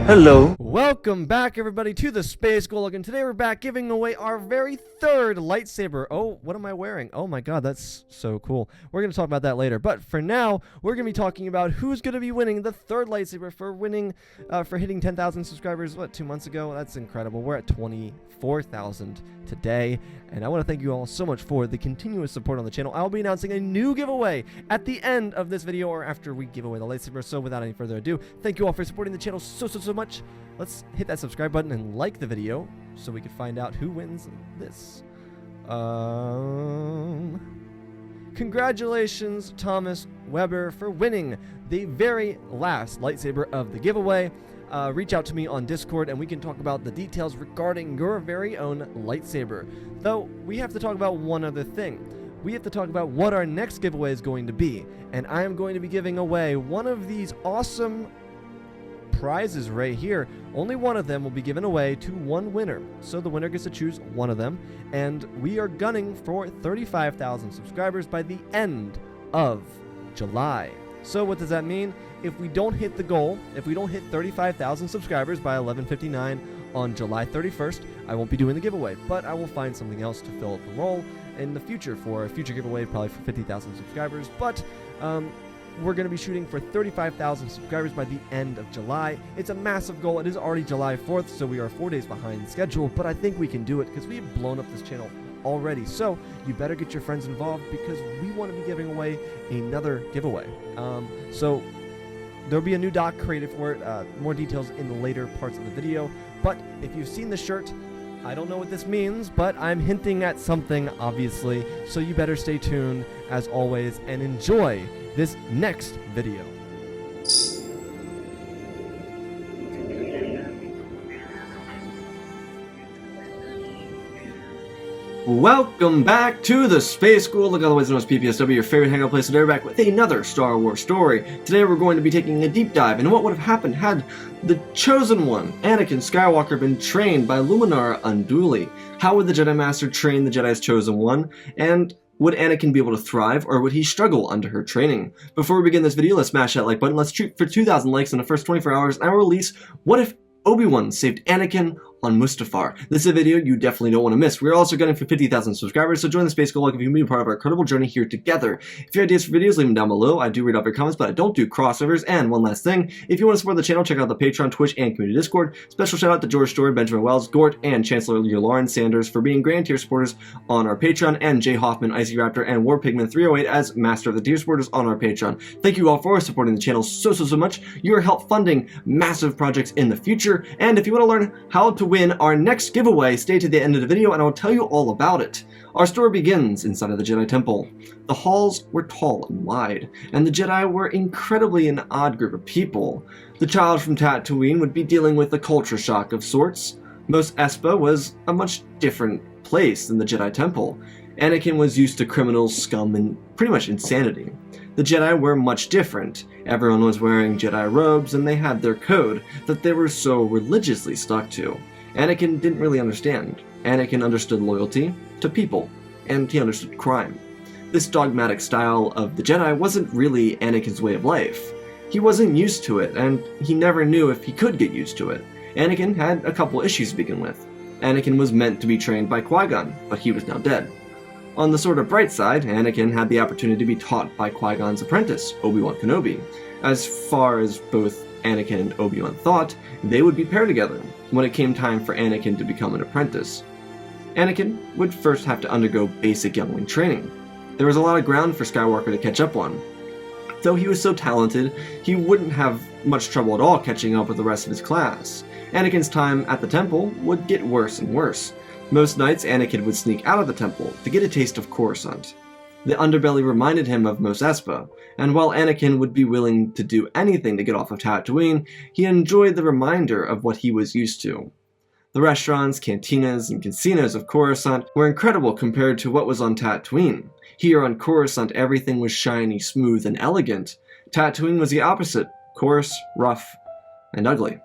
Hello. Welcome back, everybody, to the Space Golem, and today we're back giving away our very third lightsaber. Oh, what am I wearing? Oh my god, that's so cool. We're going to talk about that later, but for now, we're going to be talking about who's going to be winning the third lightsaber for hitting 10,000 subscribers, 2 months ago? That's incredible. We're at 24,000 today, and I want to thank you all so much for the continuous support on the channel. I'll be announcing a new giveaway at the end of this video, or after we give away the lightsaber, so without any further ado, thank you all for supporting the channel so much. Let's hit that subscribe button and like the video so we can find out who wins this. Congratulations, Thomas Weber, for winning the very last lightsaber of the giveaway. Reach out to me on Discord and we can talk about the details regarding your very own lightsaber. Though, we have to talk about one other thing. We have to talk about what our next giveaway is going to be. And I am going to be giving away one of these awesome prizes right here. Only one of them will be given away to one winner. So the winner gets to choose one of them. And we are gunning for 35,000 subscribers by the end of July. So what does that mean? If we don't hit the goal, if we don't hit 35,000 subscribers by 11:59 on July 31st, I won't be doing the giveaway, but I will find something else to fill up the role in the future for a future giveaway, probably for 50,000 subscribers. But we're going to be shooting for 35,000 subscribers by the end of July. It's a massive goal. It is already July 4th, so we are 4 days behind schedule, but I think we can do it because we've blown up this channel already. So you better get your friends involved because we want to be giving away another giveaway. So there'll be a new doc created for it, more details in the later parts of the video. But if you've seen the shirt, I don't know what this means, but I'm hinting at something, obviously. So you better stay tuned, as always, and enjoy this next video. Welcome back to the Space School, otherwise known as PPSW, your favorite hangout place, and we're back with another Star Wars story. Today we're going to be taking a deep dive into what would have happened had the Chosen One, Anakin Skywalker, been trained by Luminara Unduli. How would the Jedi Master train the Jedi's Chosen One, and would Anakin be able to thrive, or would he struggle under her training? Before we begin this video, let's smash that like button. Let's shoot for 2,000 likes in the first 24 hours, and I will release What If Obi-Wan Saved Anakin on Mustafar. This is a video you definitely don't want to miss. We're also gunning for 50,000 subscribers, so join the Space Golem if you can be a part of our incredible journey here together. If you have ideas for videos, leave them down below. I do read all your comments, but I don't do crossovers. And one last thing, if you want to support the channel, check out the Patreon, Twitch, and community Discord. Special shout out to George Story, Benjamin Wells, Gort, and Chancellor Lauren Sanders for being grand tier supporters on our Patreon, and Jay Hoffman, Icy Raptor, and War Pigman 308 as Master of the Tier supporters on our Patreon. Thank you all for supporting the channel so much. You are help funding massive projects in the future. And if you want to learn how to win our next giveaway, stay to the end of the video and I will tell you all about it. Our story begins inside of the Jedi Temple. The halls were tall and wide, and the Jedi were incredibly an odd group of people. The child from Tatooine would be dealing with a culture shock of sorts. Mos Espa was a much different place than the Jedi Temple. Anakin was used to criminals, scum, and pretty much insanity. The Jedi were much different. Everyone was wearing Jedi robes, and they had their code that they were so religiously stuck to. Anakin didn't really understand. Anakin understood loyalty to people, and he understood crime. This dogmatic style of the Jedi wasn't really Anakin's way of life. He wasn't used to it, and he never knew if he could get used to it. Anakin had a couple issues to begin with. Anakin was meant to be trained by Qui-Gon, but he was now dead. On the sort of bright side, Anakin had the opportunity to be taught by Qui-Gon's apprentice, Obi-Wan Kenobi. As far as both Anakin and Obi-Wan thought, they would be paired together when it came time for Anakin to become an apprentice. Anakin would first have to undergo basic youngling training. There was a lot of ground for Skywalker to catch up on. Though he was so talented, he wouldn't have much trouble at all catching up with the rest of his class. Anakin's time at the temple would get worse and worse. Most nights, Anakin would sneak out of the temple to get a taste of Coruscant. The underbelly reminded him of Mos Espa, and while Anakin would be willing to do anything to get off of Tatooine, he enjoyed the reminder of what he was used to. The restaurants, cantinas, and casinos of Coruscant were incredible compared to what was on Tatooine. Here on Coruscant, everything was shiny, smooth, and elegant. Tatooine was the opposite, coarse, rough, and ugly.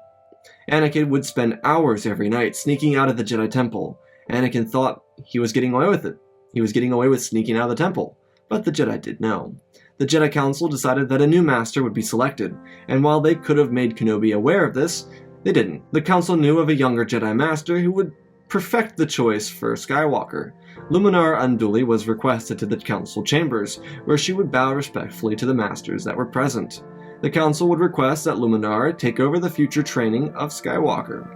Anakin would spend hours every night sneaking out of the Jedi Temple. Anakin thought he was getting away with it. He was getting away with sneaking out of the temple, but the Jedi did know. The Jedi Council decided that a new master would be selected, and while they could have made Kenobi aware of this, They didn't. The Council knew of a younger Jedi Master who would perfect the choice for Skywalker. Luminara Unduli was requested to the Council chambers, where she would bow respectfully to the Masters that were present. The Council would request that Luminara take over the future training of Skywalker.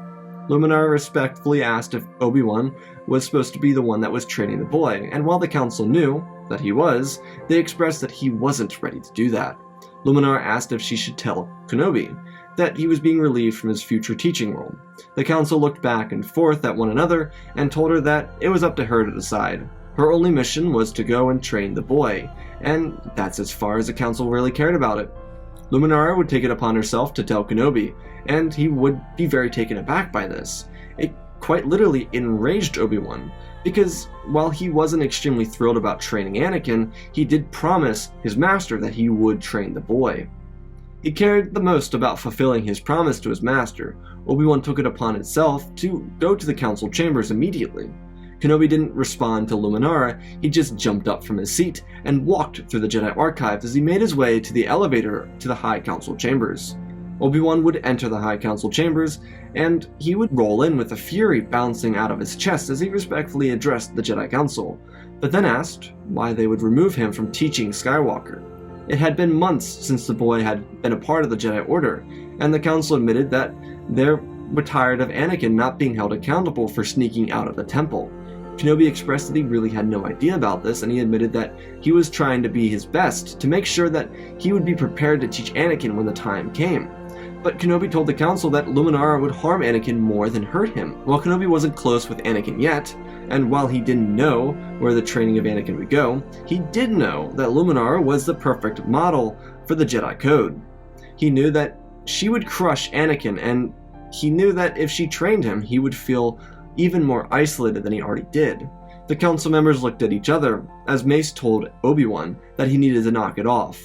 Luminara respectfully asked if Obi-Wan was supposed to be the one that was training the boy, and while the Council knew that he was, they expressed that he wasn't ready to do that. Luminara asked if she should tell Kenobi that he was being relieved from his future teaching role. The Council looked back and forth at one another and told her that it was up to her to decide. Her only mission was to go and train the boy, and that's as far as the Council really cared about it. Luminara would take it upon herself to tell Kenobi, and he would be very taken aback by this. It quite literally enraged Obi-Wan, because while he wasn't extremely thrilled about training Anakin, he did promise his master that he would train the boy. He cared the most about fulfilling his promise to his master. Obi-Wan took it upon himself to go to the Council chambers immediately. Kenobi didn't respond to Luminara, he just jumped up from his seat and walked through the Jedi archives as he made his way to the elevator to the High Council chambers. Obi-Wan would enter the High Council chambers, and he would roll in with a fury bouncing out of his chest as he respectfully addressed the Jedi Council, but then asked why they would remove him from teaching Skywalker. It had been months since the boy had been a part of the Jedi Order, and the Council admitted that they were tired of Anakin not being held accountable for sneaking out of the temple. Kenobi expressed that he really had no idea about this, and he admitted that he was trying to be his best to make sure that he would be prepared to teach Anakin when the time came. But Kenobi told the Council that Luminara would harm Anakin more than hurt him. While Kenobi wasn't close with Anakin yet, and while he didn't know where the training of Anakin would go, he did know that Luminara was the perfect model for the Jedi Code. He knew that she would crush Anakin, and he knew that if she trained him, he would feel even more isolated than he already did. The Council members looked at each other as Mace told Obi-Wan that he needed to knock it off.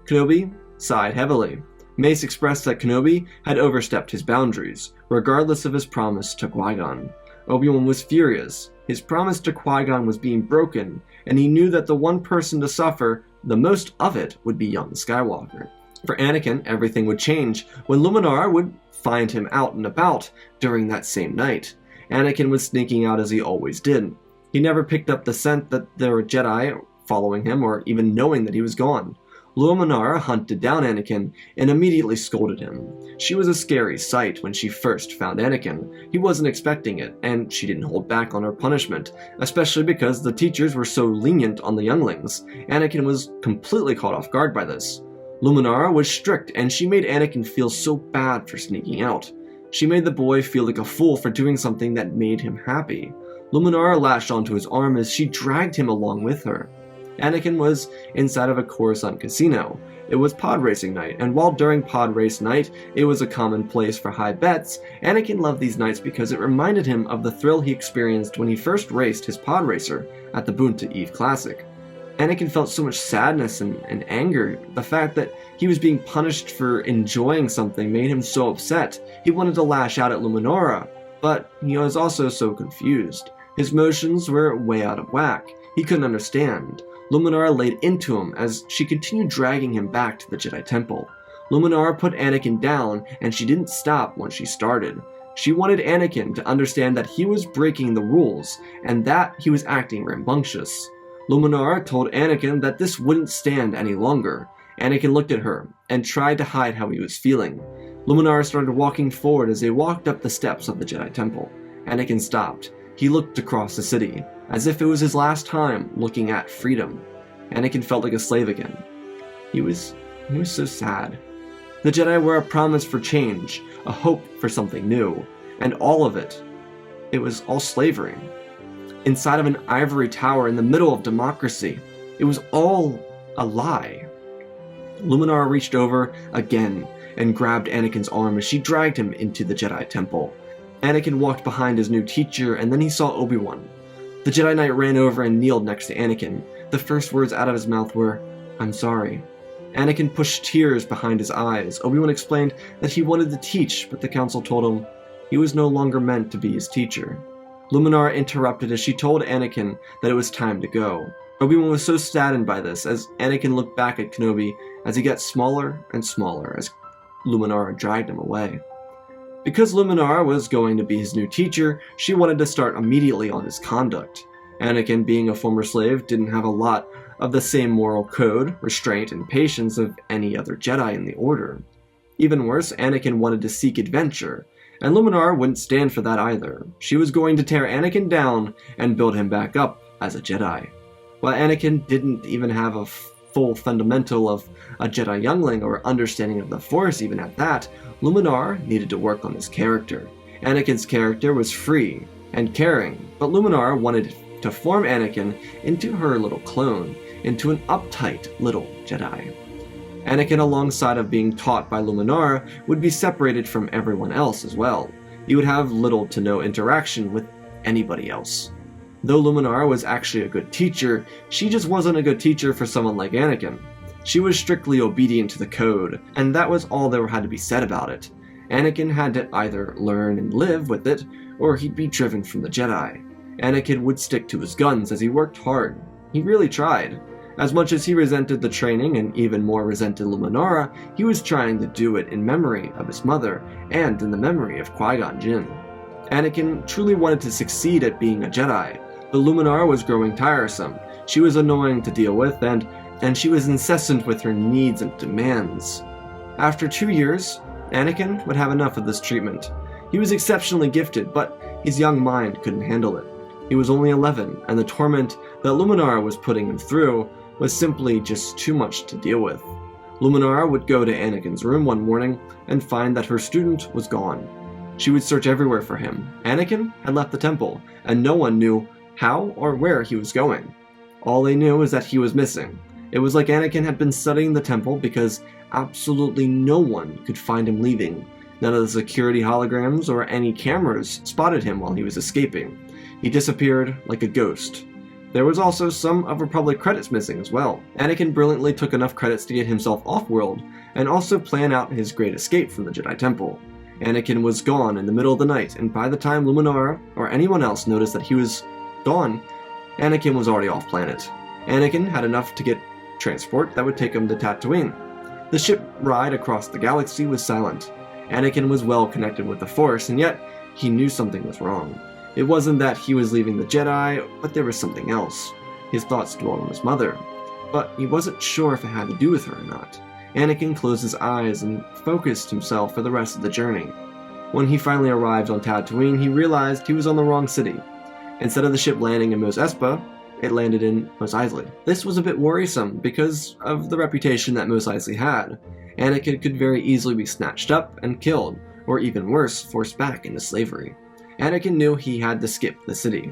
Kenobi sighed heavily. Mace expressed that Kenobi had overstepped his boundaries, regardless of his promise to Qui-Gon. Obi-Wan was furious. His promise to Qui-Gon was being broken, and he knew that the one person to suffer the most of it would be young Skywalker. For Anakin, everything would change when Luminara would find him out and about during that same night. Anakin was sneaking out as he always did. He never picked up the scent that there were Jedi following him or even knowing that he was gone. Luminara hunted down Anakin and immediately scolded him. She was a scary sight when she first found Anakin. He wasn't expecting it, and she didn't hold back on her punishment, especially because the teachers were so lenient on the younglings. Anakin was completely caught off guard by this. Luminara was strict, and she made Anakin feel so bad for sneaking out. She made the boy feel like a fool for doing something that made him happy. Luminara latched onto his arm as she dragged him along with her. Anakin was inside of a Coruscant casino. It was pod racing night, and while during pod race night it was a common place for high bets, Anakin loved these nights because it reminded him of the thrill he experienced when he first raced his pod racer at the Boonta Eve Classic. Anakin felt so much sadness and anger. The fact that he was being punished for enjoying something made him so upset. He wanted to lash out at Luminara, but he was also so confused. His motions were way out of whack. He couldn't understand. Luminara laid into him as she continued dragging him back to the Jedi Temple. Luminara put Anakin down, and she didn't stop once she started. She wanted Anakin to understand that he was breaking the rules, and that he was acting rambunctious. Luminara told Anakin that this wouldn't stand any longer. Anakin looked at her, and tried to hide how he was feeling. Luminara started walking forward as they walked up the steps of the Jedi Temple. Anakin stopped. He looked across the city, as if it was his last time looking at freedom. Anakin felt like a slave again. He was so sad. The Jedi were a promise for change, a hope for something new, and all of it was all slavery. Inside of an ivory tower in the middle of democracy, it was all a lie. Luminara reached over again and grabbed Anakin's arm as she dragged him into the Jedi Temple. Anakin walked behind his new teacher, and then he saw Obi-Wan. The Jedi Knight ran over and kneeled next to Anakin. The first words out of his mouth were, "I'm sorry." Anakin pushed tears behind his eyes. Obi-Wan explained that he wanted to teach, but the Council told him he was no longer meant to be his teacher. Luminara interrupted as she told Anakin that it was time to go. Obi-Wan was so saddened by this as Anakin looked back at Kenobi as he got smaller and smaller as Luminara dragged him away. Because Luminara was going to be his new teacher, she wanted to start immediately on his conduct. Anakin, being a former slave, didn't have a lot of the same moral code, restraint, and patience of any other Jedi in the Order. Even worse, Anakin wanted to seek adventure, and Luminara wouldn't stand for that either. She was going to tear Anakin down and build him back up as a Jedi. While Anakin didn't even have a full fundamental of a Jedi youngling or understanding of the Force even at that, Luminara needed to work on his character. Anakin's character was free and caring, but Luminara wanted to form Anakin into her little clone, into an uptight little Jedi. Anakin, alongside of being taught by Luminara, would be separated from everyone else as well. He would have little to no interaction with anybody else. Though Luminara was actually a good teacher, she just wasn't a good teacher for someone like Anakin. She was strictly obedient to the code, and that was all there had to be said about it. Anakin had to either learn and live with it, or he'd be driven from the Jedi. Anakin would stick to his guns as he worked hard. He really tried. As much as he resented the training and even more resented Luminara, he was trying to do it in memory of his mother and in the memory of Qui-Gon Jinn. Anakin truly wanted to succeed at being a Jedi, but Luminara was growing tiresome. She was annoying to deal with, and she was incessant with her needs and demands. After 2 years, Anakin would have enough of this treatment. He was exceptionally gifted, but his young mind couldn't handle it. He was only 11, and the torment that Luminara was putting him through was simply just too much to deal with. Luminara would go to Anakin's room one morning and find that her student was gone. She would search everywhere for him. Anakin had left the temple, and no one knew how or where he was going. All they knew was that he was missing. It was like Anakin had been studying the temple because absolutely no one could find him leaving. None of the security holograms or any cameras spotted him while he was escaping. He disappeared like a ghost. There was also some of Republic credits missing as well. Anakin brilliantly took enough credits to get himself off-world, and also plan out his great escape from the Jedi Temple. Anakin was gone in the middle of the night, and by the time Luminara or anyone else noticed that he was gone, Anakin was already off-planet. Anakin had enough to get transport that would take him to Tatooine. The ship ride across the galaxy was silent. Anakin was well connected with the Force, and yet he knew something was wrong. It wasn't that he was leaving the Jedi, but there was something else. His thoughts dwelled on his mother, but he wasn't sure if it had to do with her or not. Anakin closed his eyes and focused himself for the rest of the journey. When he finally arrived on Tatooine, he realized he was on the wrong city. Instead of the ship landing in Mos Espa, it landed in Mos Eisley. This was a bit worrisome because of the reputation that Mos Eisley had. Anakin could very easily be snatched up and killed, or even worse, forced back into slavery. Anakin knew he had to skip the city.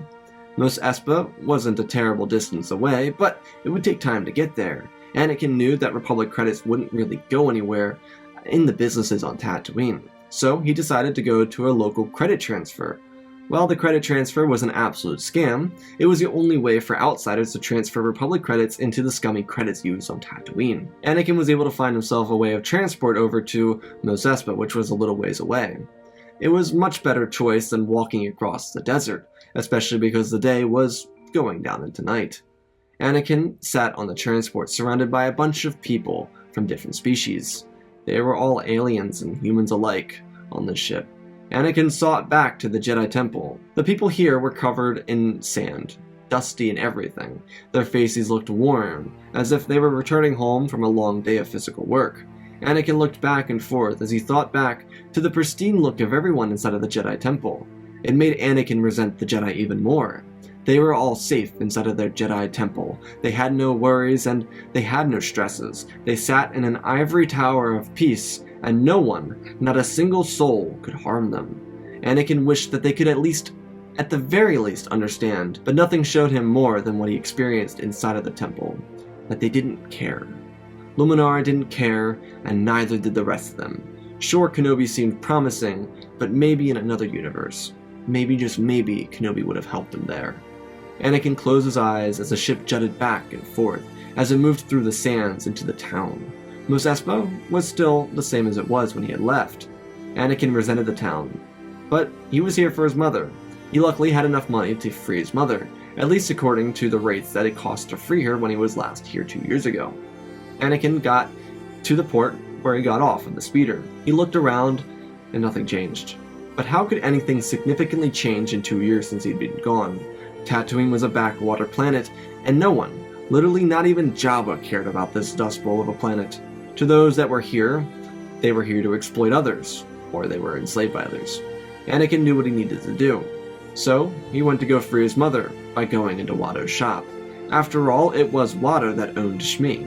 Mos Espa wasn't a terrible distance away, but it would take time to get there. Anakin knew that Republic credits wouldn't really go anywhere in the businesses on Tatooine, so he decided to go to a local credit transfer. While the credit transfer was an absolute scam, it was the only way for outsiders to transfer Republic credits into the scummy credits used on Tatooine. Anakin was able to find himself a way of transport over to Mos Espa, which was a little ways away. It was a much better choice than walking across the desert, especially because the day was going down into night. Anakin sat on the transport surrounded by a bunch of people from different species. They were all aliens and humans alike on this ship. Anakin saw it back to the Jedi Temple. The people here were covered in sand, dusty and everything. Their faces looked worn, as if they were returning home from a long day of physical work. Anakin looked back and forth as he thought back to the pristine look of everyone inside of the Jedi Temple. It made Anakin resent the Jedi even more. They were all safe inside of their Jedi Temple. They had no worries and they had no stresses. They sat in an ivory tower of peace, and no one, not a single soul, could harm them. Anakin wished that they could at the very least, understand, but nothing showed him more than what he experienced inside of the temple, that they didn't care. Luminara didn't care, and neither did the rest of them. Sure, Kenobi seemed promising, but maybe in another universe. Maybe, just maybe, Kenobi would have helped him there. Anakin closed his eyes as the ship jutted back and forth, as it moved through the sands into the town. Mos Espa was still the same as it was when he had left. Anakin resented the town, but he was here for his mother. He luckily had enough money to free his mother, at least according to the rates that it cost to free her when he was last here 2 years ago. Anakin got to the port where he got off of the speeder. He looked around and nothing changed. But how could anything significantly change in 2 years since he'd been gone? Tatooine was a backwater planet, and no one, literally not even Jabba, cared about this dust bowl of a planet. To those that were here, they were here to exploit others, or they were enslaved by others. Anakin knew what he needed to do. So, he went to go free his mother by going into Watto's shop. After all, it was Watto that owned Shmi.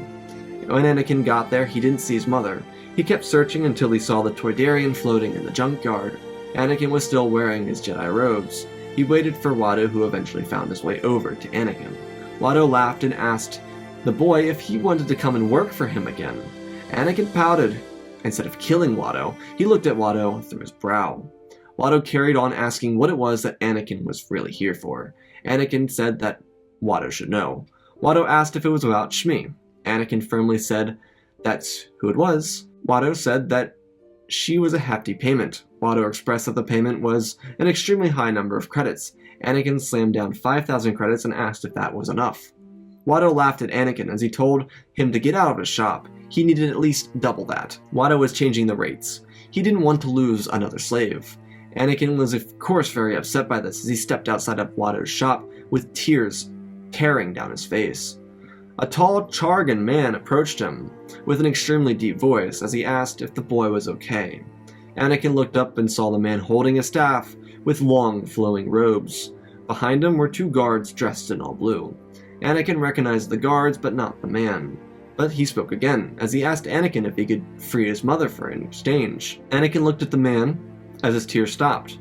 When Anakin got there, he didn't see his mother. He kept searching until he saw the Toydarian floating in the junkyard. Anakin was still wearing his Jedi robes. He waited for Watto, who eventually found his way over to Anakin. Watto laughed and asked the boy if he wanted to come and work for him again. Anakin pouted. Instead of killing Watto, he looked at Watto through his brow. Watto carried on asking what it was that Anakin was really here for. Anakin said that Watto should know. Watto asked if it was about Shmi. Anakin firmly said that's who it was. Watto said that she was a hefty payment. Watto expressed that the payment was an extremely high number of credits. Anakin slammed down 5,000 credits and asked if that was enough. Watto laughed at Anakin as he told him to get out of his shop. He needed at least double that. Watto was changing the rates. He didn't want to lose another slave. Anakin was of course very upset by this as he stepped outside of Watto's shop with tears tearing down his face. A tall Chargan man approached him with an extremely deep voice as he asked if the boy was okay. Anakin looked up and saw the man holding a staff with long flowing robes. Behind him were 2 guards dressed in all blue. Anakin recognized the guards but not the man. But he spoke again as he asked Anakin if he could free his mother for an exchange. Anakin looked at the man as his tears stopped.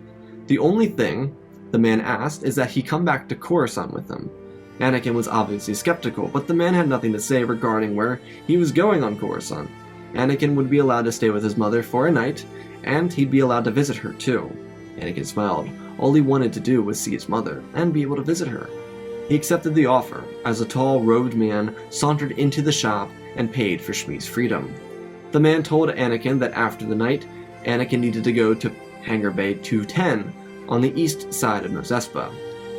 The only thing the man asked is that he come back to Coruscant with him. Anakin was obviously skeptical, but the man had nothing to say regarding where he was going on Coruscant. Anakin would be allowed to stay with his mother for a night, and he'd be allowed to visit her too. Anakin smiled. All he wanted to do was see his mother, and be able to visit her. He accepted the offer, as a tall, robed man sauntered into the shop and paid for Shmi's freedom. The man told Anakin that after the night, Anakin needed to go to Hangar Bay 210 on the east side of Mos Espa.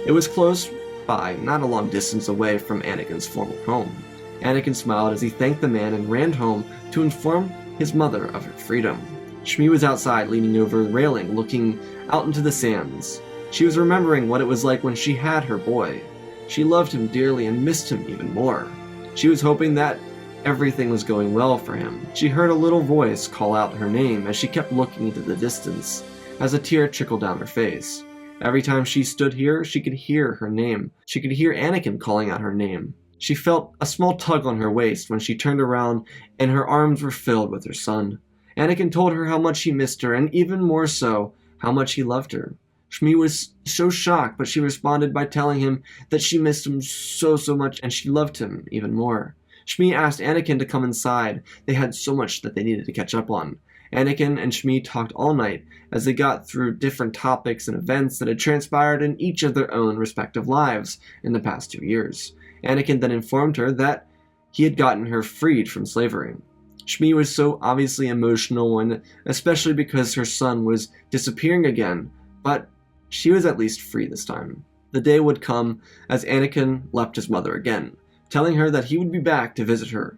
It was close by, not a long distance away from Anakin's former home. Anakin smiled as he thanked the man and ran home to inform his mother of her freedom. Shmi was outside, leaning over the railing, looking out into the sands. She was remembering what it was like when she had her boy. She loved him dearly and missed him even more. She was hoping that everything was going well for him. She heard a little voice call out her name as she kept looking into the distance, as a tear trickled down her face. Every time she stood here, she could hear her name. She could hear Anakin calling out her name. She felt a small tug on her waist when she turned around and her arms were filled with her son. Anakin told her how much he missed her, and even more so, how much he loved her. Shmi was so shocked, but she responded by telling him that she missed him so much and she loved him even more. Shmi asked Anakin to come inside. They had so much that they needed to catch up on. Anakin and Shmi talked all night as they got through different topics and events that had transpired in each of their own respective lives in the past 2 years. Anakin then informed her that he had gotten her freed from slavery. Shmi was so obviously emotional, and especially because her son was disappearing again, but she was at least free this time. The day would come as Anakin left his mother again, telling her that he would be back to visit her.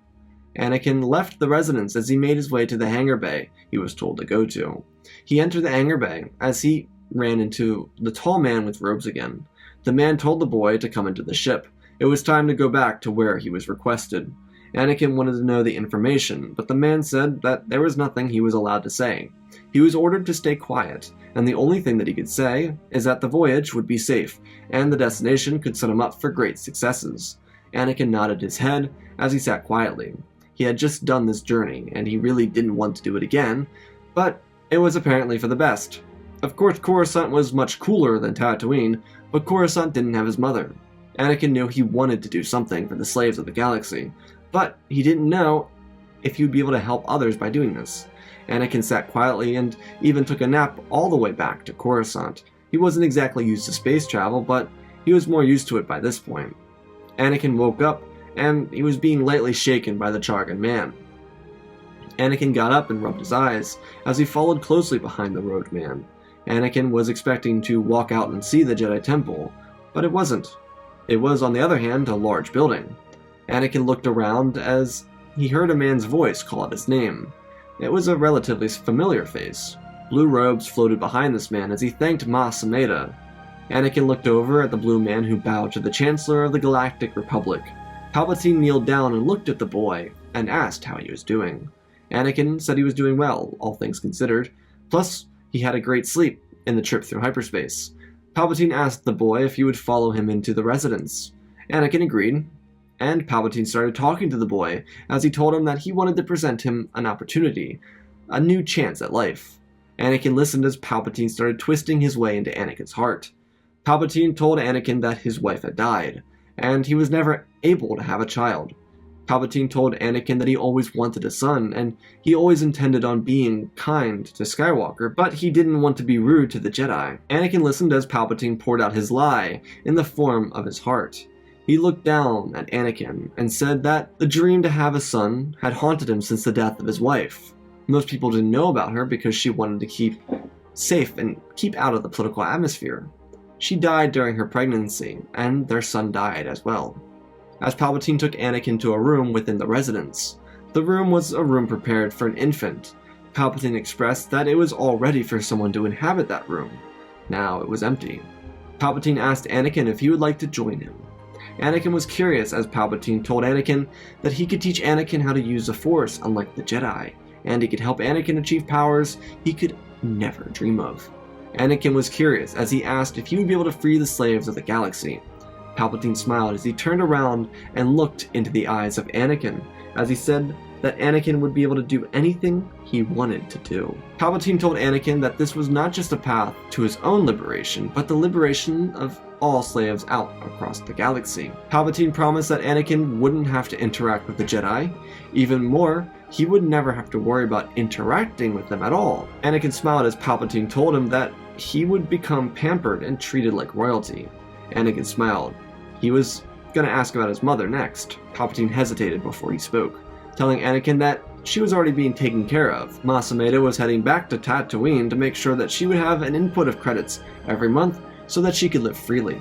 Anakin left the residence as he made his way to the hangar bay he was told to go to. He entered the hangar bay as he ran into the tall man with robes again. The man told the boy to come into the ship. It was time to go back to where he was requested. Anakin wanted to know the information, but the man said that there was nothing he was allowed to say. He was ordered to stay quiet, and the only thing that he could say is that the voyage would be safe, and the destination could set him up for great successes. Anakin nodded his head as he sat quietly. He had just done this journey, and he really didn't want to do it again, but it was apparently for the best. Of course, Coruscant was much cooler than Tatooine, but Coruscant didn't have his mother. Anakin knew he wanted to do something for the slaves of the galaxy, but he didn't know if he would be able to help others by doing this. Anakin sat quietly and even took a nap all the way back to Coruscant. He wasn't exactly used to space travel, but he was more used to it by this point. Anakin woke up, and he was being lightly shaken by the Chargan man. Anakin got up and rubbed his eyes as he followed closely behind the robed man. Anakin was expecting to walk out and see the Jedi Temple, but it wasn't. It was, on the other hand, a large building. Anakin looked around as he heard a man's voice call out his name. It was a relatively familiar face. Blue robes floated behind this man as he thanked Ma Sameda. Anakin looked over at the blue man who bowed to the Chancellor of the Galactic Republic. Palpatine kneeled down and looked at the boy, and asked how he was doing. Anakin said he was doing well, all things considered, plus he had a great sleep in the trip through hyperspace. Palpatine asked the boy if he would follow him into the residence. Anakin agreed, and Palpatine started talking to the boy as he told him that he wanted to present him an opportunity, a new chance at life. Anakin listened as Palpatine started twisting his way into Anakin's heart. Palpatine told Anakin that his wife had died, and he was never able to have a child. Palpatine told Anakin that he always wanted a son, and he always intended on being kind to Skywalker, but he didn't want to be rude to the Jedi. Anakin listened as Palpatine poured out his lie in the form of his heart. He looked down at Anakin and said that the dream to have a son had haunted him since the death of his wife. Most people didn't know about her because she wanted to keep safe and keep out of the political atmosphere. She died during her pregnancy, and their son died as well. As Palpatine took Anakin to a room within the residence, the room was a room prepared for an infant. Palpatine expressed that it was all ready for someone to inhabit that room. Now it was empty. Palpatine asked Anakin if he would like to join him. Anakin was curious as Palpatine told Anakin that he could teach Anakin how to use the Force unlike the Jedi, and he could help Anakin achieve powers he could never dream of. Anakin was curious as he asked if he would be able to free the slaves of the galaxy. Palpatine smiled as he turned around and looked into the eyes of Anakin, as he said that Anakin would be able to do anything he wanted to do. Palpatine told Anakin that this was not just a path to his own liberation, but the liberation of all slaves out across the galaxy. Palpatine promised that Anakin wouldn't have to interact with the Jedi. Even more, he would never have to worry about interacting with them at all. Anakin smiled as Palpatine told him that he would become pampered and treated like royalty. Anakin smiled. He was going to ask about his mother next. Palpatine hesitated before he spoke, telling Anakin that she was already being taken care of. Ma Sameda was heading back to Tatooine to make sure that she would have an input of credits every month so that she could live freely.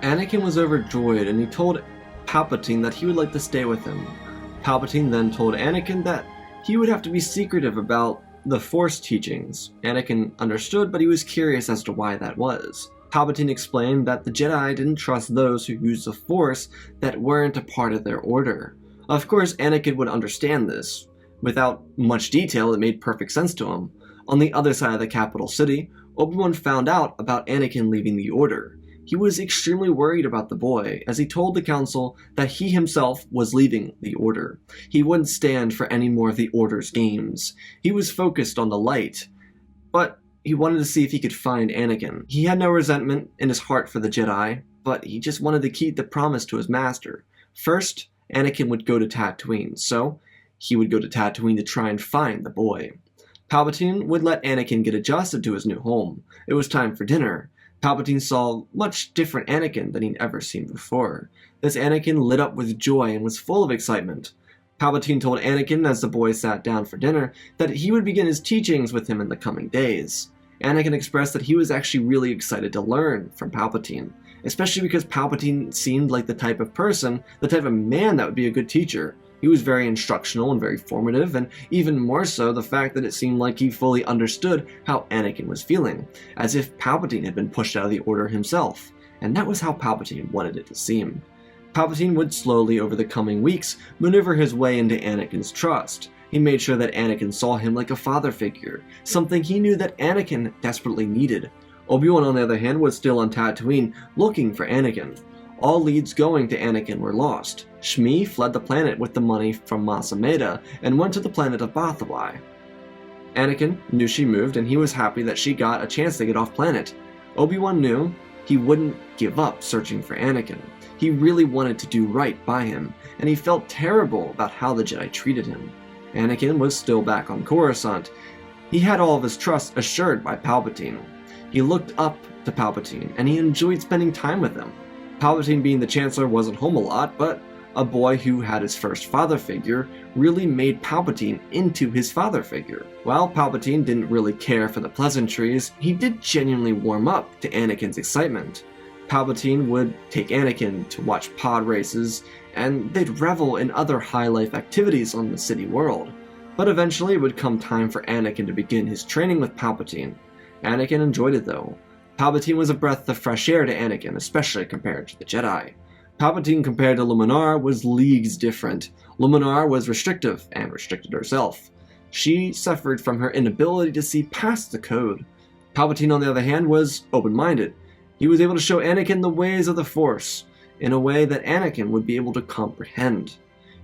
Anakin was over Droid, and he told Palpatine that he would like to stay with him. Palpatine then told Anakin that he would have to be secretive about the Force teachings. Anakin understood, but he was curious as to why that was. Palpatine explained that the Jedi didn't trust those who used the Force that weren't a part of their order. Of course, Anakin would understand this. Without much detail, it made perfect sense to him. On the other side of the capital city, Obi-Wan found out about Anakin leaving the Order. He was extremely worried about the boy, as he told the Council that he himself was leaving the Order. He wouldn't stand for any more of the Order's games. He was focused on the light, but he wanted to see if he could find Anakin. He had no resentment in his heart for the Jedi, but he just wanted to keep the promise to his master. First, Anakin would go to Tatooine, so he would go to Tatooine to try and find the boy. Palpatine would let Anakin get adjusted to his new home. It was time for dinner. Palpatine saw much different Anakin than he'd ever seen before. This Anakin lit up with joy and was full of excitement. Palpatine told Anakin as the boy sat down for dinner that he would begin his teachings with him in the coming days. Anakin expressed that he was actually really excited to learn from Palpatine, especially because Palpatine seemed like the type of person, the type of man that would be a good teacher. He was very instructional and very formative, and even more so the fact that it seemed like he fully understood how Anakin was feeling, as if Palpatine had been pushed out of the Order himself, and that was how Palpatine wanted it to seem. Palpatine would slowly, over the coming weeks, maneuver his way into Anakin's trust. He made sure that Anakin saw him like a father figure, something he knew that Anakin desperately needed. Obi-Wan, on the other hand, was still on Tatooine, looking for Anakin. All leads going to Anakin were lost. Shmi fled the planet with the money from Ma Sameda and went to the planet of Bathawai. Anakin knew she moved, and he was happy that she got a chance to get off planet. Obi-Wan knew he wouldn't give up searching for Anakin. He really wanted to do right by him, and he felt terrible about how the Jedi treated him. Anakin was still back on Coruscant. He had all of his trust assured by Palpatine. He looked up to Palpatine, and he enjoyed spending time with him. Palpatine, being the Chancellor, wasn't home a lot, but a boy who had his first father figure really made Palpatine into his father figure. While Palpatine didn't really care for the pleasantries, he did genuinely warm up to Anakin's excitement. Palpatine would take Anakin to watch pod races, and they'd revel in other high-life activities on the city world. But eventually it would come time for Anakin to begin his training with Palpatine. Anakin enjoyed it though. Palpatine was a breath of fresh air to Anakin, especially compared to the Jedi. Palpatine compared to Luminara was leagues different. Luminara was restrictive, and restricted herself. She suffered from her inability to see past the code. Palpatine, on the other hand, was open-minded. He was able to show Anakin the ways of the Force, in a way that Anakin would be able to comprehend.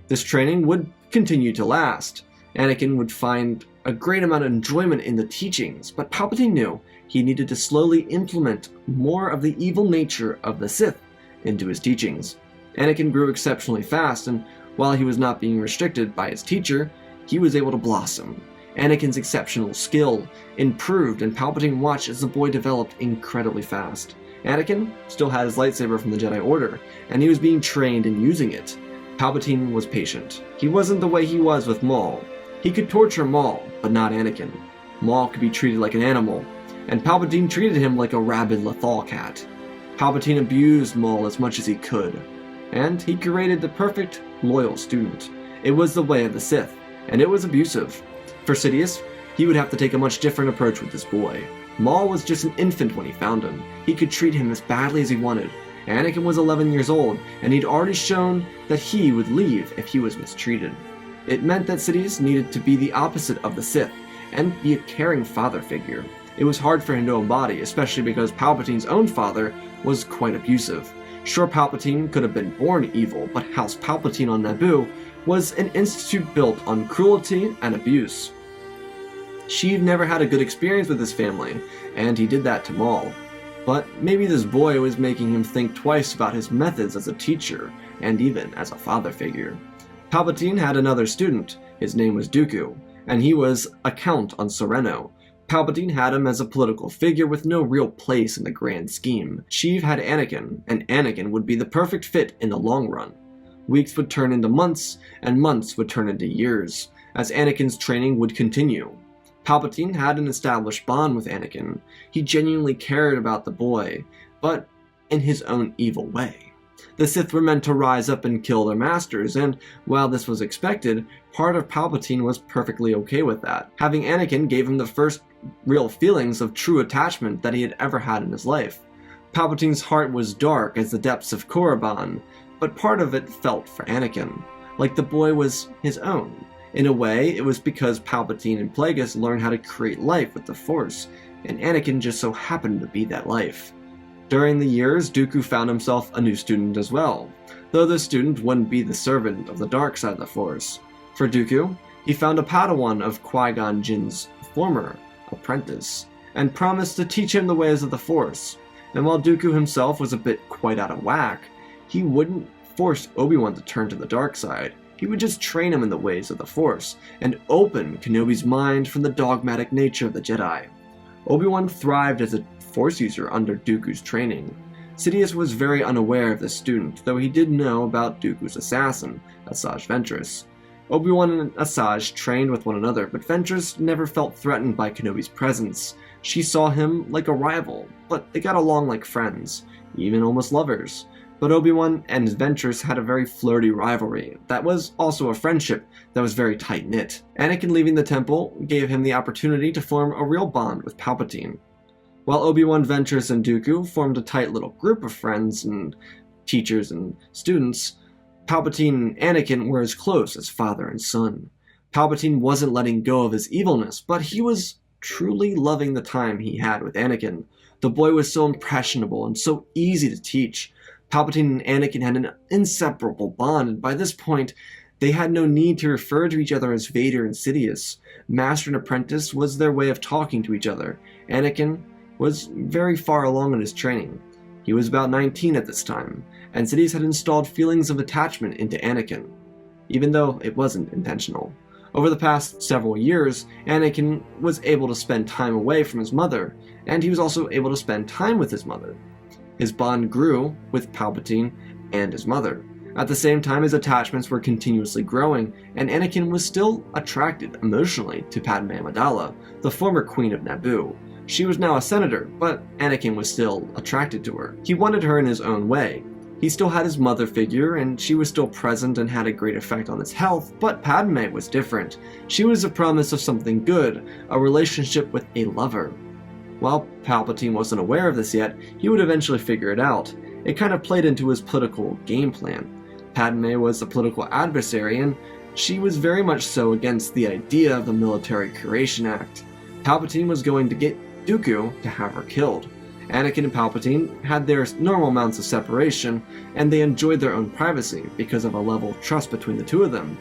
This training would continue to last. Anakin would find a great amount of enjoyment in the teachings, but Palpatine knew he needed to slowly implement more of the evil nature of the Sith into his teachings. Anakin grew exceptionally fast, and while he was not being restricted by his teacher, he was able to blossom. Anakin's exceptional skill improved, and Palpatine watched as the boy developed incredibly fast. Anakin still had his lightsaber from the Jedi Order, and he was being trained in using it. Palpatine was patient. He wasn't the way he was with Maul. He could torture Maul, but not Anakin. Maul could be treated like an animal, and Palpatine treated him like a rabid Lethal cat. Palpatine abused Maul as much as he could, and he created the perfect, loyal student. It was the way of the Sith, and it was abusive. For Sidious, he would have to take a much different approach with this boy. Maul was just an infant when he found him. He could treat him as badly as he wanted. Anakin was 11 years old, and he'd already shown that he would leave if he was mistreated. It meant that Sidious needed to be the opposite of the Sith, and be a caring father figure. It was hard for him to embody, especially because Palpatine's own father was quite abusive. Sure, Palpatine could have been born evil, but House Palpatine on Naboo was an institute built on cruelty and abuse. Sheev never had a good experience with his family, and he did that to Maul. But maybe this boy was making him think twice about his methods as a teacher, and even as a father figure. Palpatine had another student. His name was Dooku, and he was a count on Sereno. Palpatine had him as a political figure with no real place in the grand scheme. Sheev had Anakin, and Anakin would be the perfect fit in the long run. Weeks would turn into months, and months would turn into years, as Anakin's training would continue. Palpatine had an established bond with Anakin. He genuinely cared about the boy, but in his own evil way. The Sith were meant to rise up and kill their masters, and while this was expected, part of Palpatine was perfectly okay with that. Having Anakin gave him the first real feelings of true attachment that he had ever had in his life. Palpatine's heart was dark as the depths of Korriban, but part of it felt for Anakin, like the boy was his own. In a way, it was because Palpatine and Plagueis learned how to create life with the Force, and Anakin just so happened to be that life. During the years, Dooku found himself a new student as well, though the student wouldn't be the servant of the dark side of the Force. For Dooku, he found a Padawan of Qui-Gon Jinn's former apprentice, and promised to teach him the ways of the Force. And while Dooku himself was a bit quite out of whack, he wouldn't force Obi-Wan to turn to the dark side. He would just train him in the ways of the Force, and open Kenobi's mind from the dogmatic nature of the Jedi. Obi-Wan thrived as a Force user under Dooku's training. Sidious was very unaware of this student, though he did know about Dooku's assassin, Asajj Ventress. Obi-Wan and Asajj trained with one another, but Ventress never felt threatened by Kenobi's presence. She saw him like a rival, but they got along like friends, even almost lovers. But Obi-Wan and Ventress had a very flirty rivalry that was also a friendship that was very tight-knit. Anakin leaving the temple gave him the opportunity to form a real bond with Palpatine. While Obi-Wan, Ventress, and Dooku formed a tight little group of friends and teachers and students, Palpatine and Anakin were as close as father and son. Palpatine wasn't letting go of his evilness, but he was truly loving the time he had with Anakin. The boy was so impressionable and so easy to teach. Palpatine and Anakin had an inseparable bond, and by this point, they had no need to refer to each other as Vader and Sidious. Master and apprentice was their way of talking to each other. Anakin was very far along in his training. He was about 19 at this time, and Sidious had installed feelings of attachment into Anakin, even though it wasn't intentional. Over the past several years, Anakin was able to spend time away from his mother, and he was also able to spend time with his mother. His bond grew with Palpatine and his mother. At the same time, his attachments were continuously growing, and Anakin was still attracted emotionally to Padme Amidala, the former queen of Naboo. She was now a senator, but Anakin was still attracted to her. He wanted her in his own way. He still had his mother figure, and she was still present and had a great effect on his health, but Padme was different. She was a promise of something good, a relationship with a lover. While Palpatine wasn't aware of this yet, he would eventually figure it out. It kind of played into his political game plan. Padme was a political adversary, and she was very much so against the idea of the Military Curation Act. Palpatine was going to get Dooku to have her killed. Anakin and Palpatine had their normal amounts of separation, and they enjoyed their own privacy because of a level of trust between the two of them.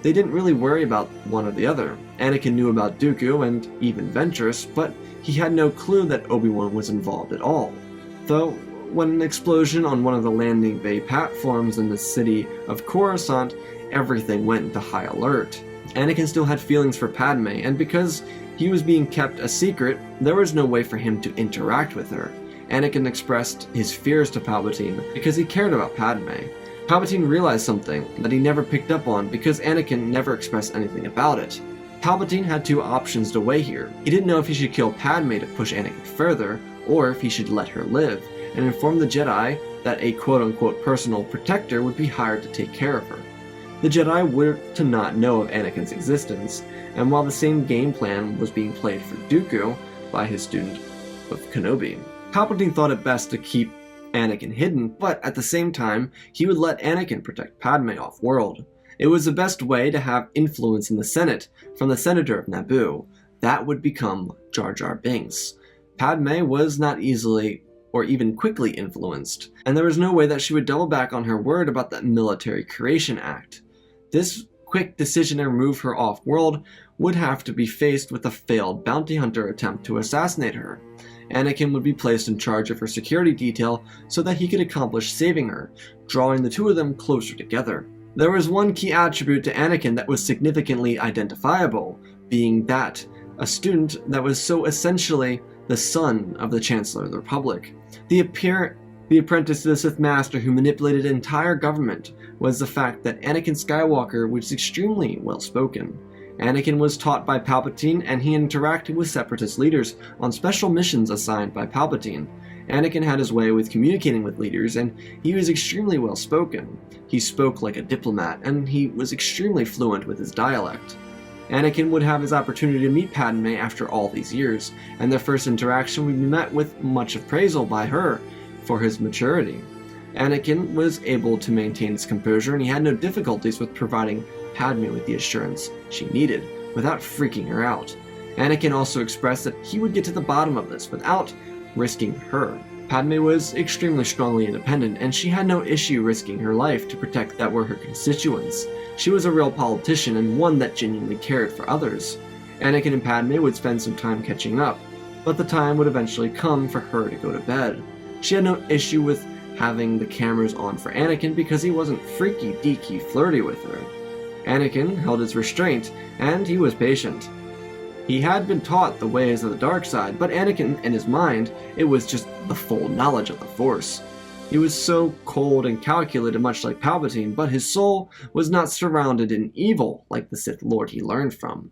They didn't really worry about one or the other. Anakin knew about Dooku and even Ventress, but he had no clue that Obi-Wan was involved at all. Though, when an explosion on one of the landing bay platforms in the city of Coruscant, everything went into high alert. Anakin still had feelings for Padme, and because he was being kept a secret, there was no way for him to interact with her. Anakin expressed his fears to Palpatine because he cared about Padme. Palpatine realized something that he never picked up on because Anakin never expressed anything about it. Palpatine had two options to weigh here. He didn't know if he should kill Padme to push Anakin further, or if he should let her live, and inform the Jedi that a quote-unquote personal protector would be hired to take care of her. The Jedi were to not know of Anakin's existence, and while the same game plan was being played for Dooku by his student of Kenobi, Palpatine thought it best to keep Anakin hidden, but at the same time, he would let Anakin protect Padme off-world. It was the best way to have influence in the Senate from the Senator of Naboo. That would become Jar Jar Binks. Padme was not easily or even quickly influenced, and there was no way that she would double back on her word about the Military Curation Act. This quick decision to remove her off-world would have to be faced with a failed bounty hunter attempt to assassinate her. Anakin would be placed in charge of her security detail so that he could accomplish saving her, drawing the two of them closer together. There was one key attribute to Anakin that was significantly identifiable, being that a student that was so essentially the son of the Chancellor of the Republic. The apprentice to the Sith Master who manipulated an entire government was the fact that Anakin Skywalker was extremely well-spoken. Anakin was taught by Palpatine, and he interacted with Separatist leaders on special missions assigned by Palpatine. Anakin had his way with communicating with leaders, and he was extremely well-spoken. He spoke like a diplomat, and he was extremely fluent with his dialect. Anakin would have his opportunity to meet Padme after all these years, and their first interaction would be met with much appraisal by her for his maturity. Anakin was able to maintain his composure, and he had no difficulties with providing Padme with the assurance she needed, without freaking her out. Anakin also expressed that he would get to the bottom of this without risking her. Padme was extremely strongly independent, and she had no issue risking her life to protect that were her constituents. She was a real politician and one that genuinely cared for others. Anakin and Padme would spend some time catching up, but the time would eventually come for her to go to bed. She had no issue with having the cameras on for Anakin because he wasn't freaky, deaky, flirty with her. Anakin held his restraint, and he was patient. He had been taught the ways of the dark side, but Anakin, in his mind, it was just the full knowledge of the Force. He was so cold and calculated, much like Palpatine, but his soul was not surrounded in evil like the Sith Lord he learned from.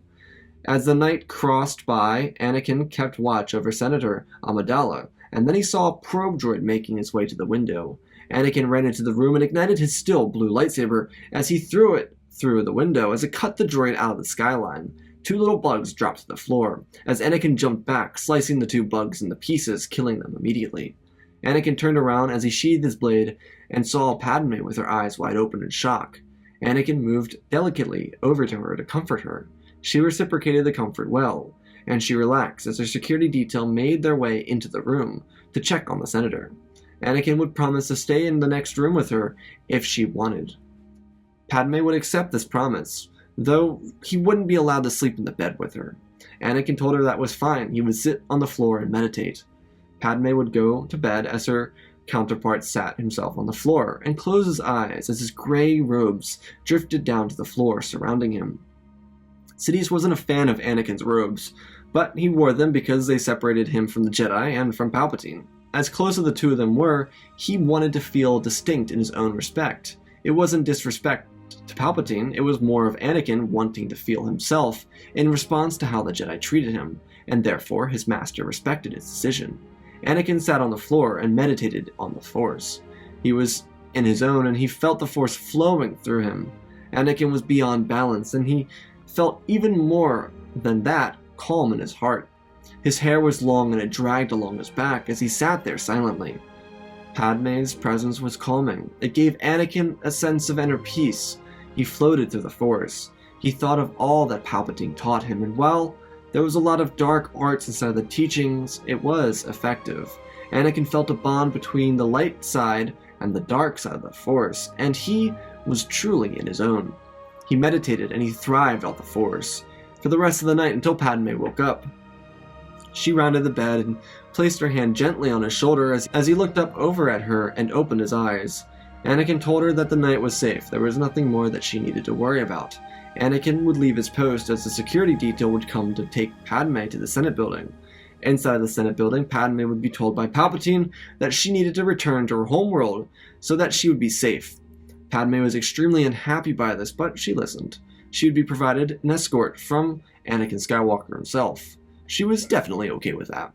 As the night crossed by, Anakin kept watch over Senator Amidala, and then he saw a probe droid making his way to the window. Anakin ran into the room and ignited his still blue lightsaber as he threw it through the window as it cut the droid out of the skyline. Two little bugs dropped to the floor, as Anakin jumped back, slicing the two bugs into pieces, killing them immediately. Anakin turned around as he sheathed his blade and saw Padme with her eyes wide open in shock. Anakin moved delicately over to her to comfort her. She reciprocated the comfort well, and she relaxed as her security detail made their way into the room to check on the senator. Anakin would promise to stay in the next room with her if she wanted. Padme would accept this promise, though he wouldn't be allowed to sleep in the bed with her. Anakin told her that was fine. He would sit on the floor and meditate. Padme would go to bed as her counterpart sat himself on the floor and closed his eyes as his gray robes drifted down to the floor surrounding him. Sidious wasn't a fan of Anakin's robes, but he wore them because they separated him from the Jedi and from Palpatine. As close as the two of them were, he wanted to feel distinct in his own respect. It wasn't disrespect to Palpatine, it was more of Anakin wanting to feel himself in response to how the Jedi treated him, and therefore his master respected his decision. Anakin sat on the floor and meditated on the Force. He was in his own, and he felt the Force flowing through him. Anakin was beyond balance, and he felt even more than that calm in his heart. His hair was long and it dragged along his back as he sat there silently. Padme's presence was calming. It gave Anakin a sense of inner peace. He floated through the Force. He thought of all that Palpatine taught him, and while there was a lot of dark arts inside the teachings, it was effective. Anakin felt a bond between the light side and the dark side of the Force, and he was truly in his own. He meditated and he thrived off the Force for the rest of the night until Padme woke up. She rounded the bed and placed her hand gently on his shoulder as he looked up over at her and opened his eyes. Anakin told her that the night was safe. There was nothing more that she needed to worry about. Anakin would leave his post as the security detail would come to take Padme to the Senate building. Inside the Senate building, Padme would be told by Palpatine that she needed to return to her homeworld so that she would be safe. Padme was extremely unhappy by this, but she listened. She would be provided an escort from Anakin Skywalker himself. She was definitely okay with that.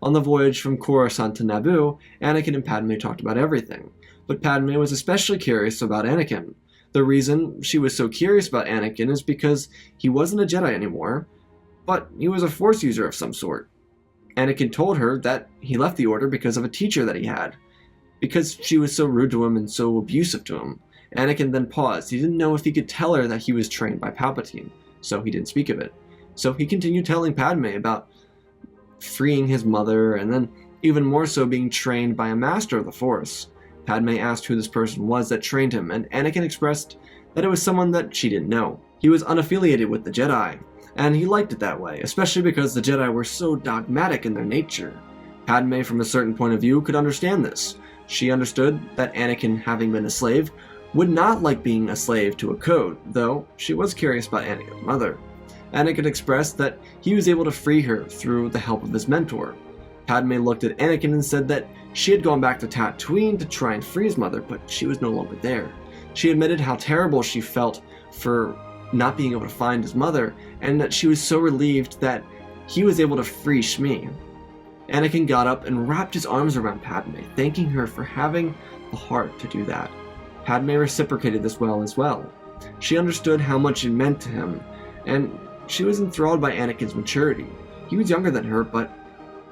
On the voyage from Coruscant to Naboo, Anakin and Padme talked about everything, but Padme was especially curious about Anakin. The reason she was so curious about Anakin is because he wasn't a Jedi anymore, but he was a Force user of some sort. Anakin told her that he left the Order because of a teacher that he had, because she was so rude to him and so abusive to him. Anakin then paused. He didn't know if he could tell her that he was trained by Palpatine, so he didn't speak of it. So he continued telling Padme about freeing his mother, and then even more so being trained by a master of the Force. Padme asked who this person was that trained him, and Anakin expressed that it was someone that she didn't know. He was unaffiliated with the Jedi, and he liked it that way, especially because the Jedi were so dogmatic in their nature. Padme, from a certain point of view, could understand this. She understood that Anakin, having been a slave, would not like being a slave to a code, though she was curious about Anakin's mother. Anakin expressed that he was able to free her through the help of his mentor. Padme looked at Anakin and said that she had gone back to Tatooine to try and free his mother, but she was no longer there. She admitted how terrible she felt for not being able to find his mother, and that she was so relieved that he was able to free Shmi. Anakin got up and wrapped his arms around Padme, thanking her for having the heart to do that. Padme reciprocated this as well. She understood how much it meant to him, and she was enthralled by Anakin's maturity. He was younger than her, but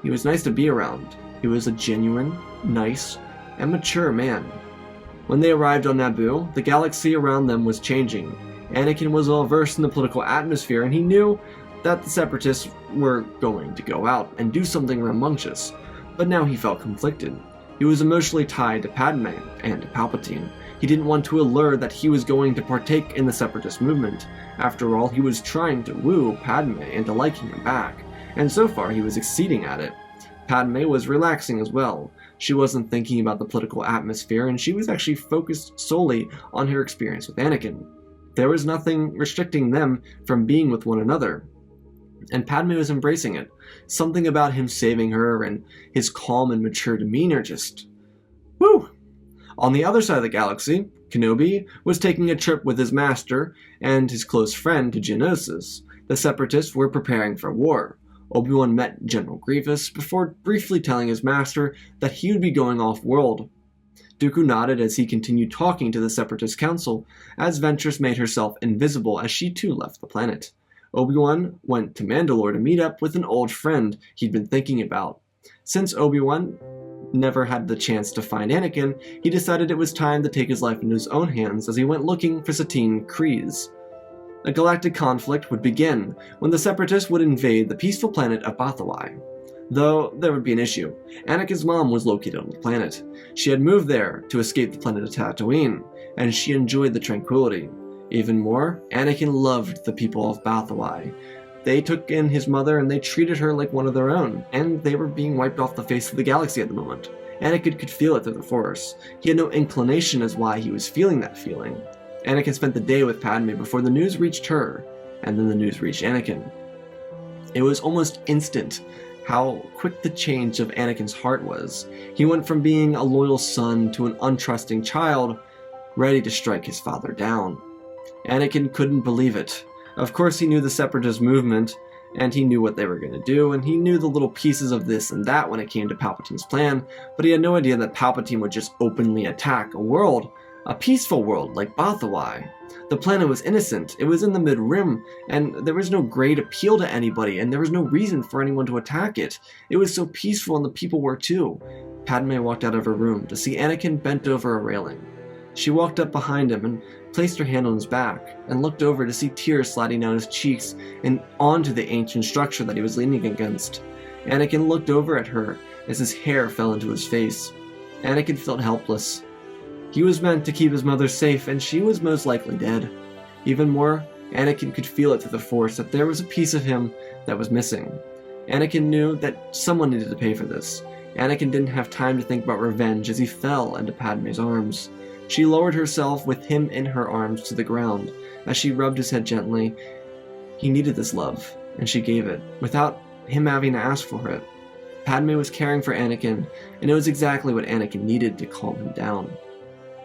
he was nice to be around. He was a genuine, nice, and mature man. When they arrived on Naboo, the galaxy around them was changing. Anakin was well versed in the political atmosphere, and he knew that the Separatists were going to go out and do something rambunctious, but now he felt conflicted. He was emotionally tied to Padme and to Palpatine. He didn't want to allure that he was going to partake in the Separatist movement. After all, he was trying to woo Padme into liking him back, and so far he was succeeding at it. Padme was relaxing as well. She wasn't thinking about the political atmosphere, and she was actually focused solely on her experience with Anakin. There was nothing restricting them from being with one another, and Padme was embracing it. Something about him saving her and his calm and mature demeanor just... woo! On the other side of the galaxy, Kenobi was taking a trip with his master and his close friend to Geonosis. The Separatists were preparing for war. Obi-Wan met General Grievous before briefly telling his master that he would be going off-world. Dooku nodded as he continued talking to the Separatist Council, as Ventress made herself invisible as she too left the planet. Obi-Wan went to Mandalore to meet up with an old friend he'd been thinking about. Since Obi-Wan never had the chance to find Anakin, he decided it was time to take his life into his own hands as he went looking for Satine Kryze. A galactic conflict would begin when the Separatists would invade the peaceful planet of Bathawai. Though there would be an issue. Anakin's mom was located on the planet. She had moved there to escape the planet of Tatooine, and she enjoyed the tranquility. Even more, Anakin loved the people of Bathawai. They took in his mother and they treated her like one of their own, and they were being wiped off the face of the galaxy at the moment. Anakin could feel it through the Force. He had no inclination as why he was feeling that feeling. Anakin spent the day with Padme before the news reached her, and then the news reached Anakin. It was almost instant how quick the change of Anakin's heart was. He went from being a loyal son to an untrusting child, ready to strike his father down. Anakin couldn't believe it. Of course he knew the Separatist movement and he knew what they were going to do, and he knew the little pieces of this and that when it came to Palpatine's plan, but he had no idea that Palpatine would just openly attack a world, a peaceful world like Bathawai. The planet was innocent, it was in the mid-rim, and there was no great appeal to anybody, and there was no reason for anyone to attack it. It was so peaceful, and the people were too. Padme walked out of her room to see Anakin bent over a railing. She walked up behind him and placed her hand on his back, and looked over to see tears sliding down his cheeks and onto the ancient structure that he was leaning against. Anakin looked over at her as his hair fell into his face. Anakin felt helpless. He was meant to keep his mother safe, and she was most likely dead. Even more, Anakin could feel it through the Force that there was a piece of him that was missing. Anakin knew that someone needed to pay for this. Anakin didn't have time to think about revenge as he fell into Padme's arms. She lowered herself with him in her arms to the ground. As she rubbed his head gently, he needed this love, and she gave it, without him having to ask for it. Padme was caring for Anakin, and it was exactly what Anakin needed to calm him down.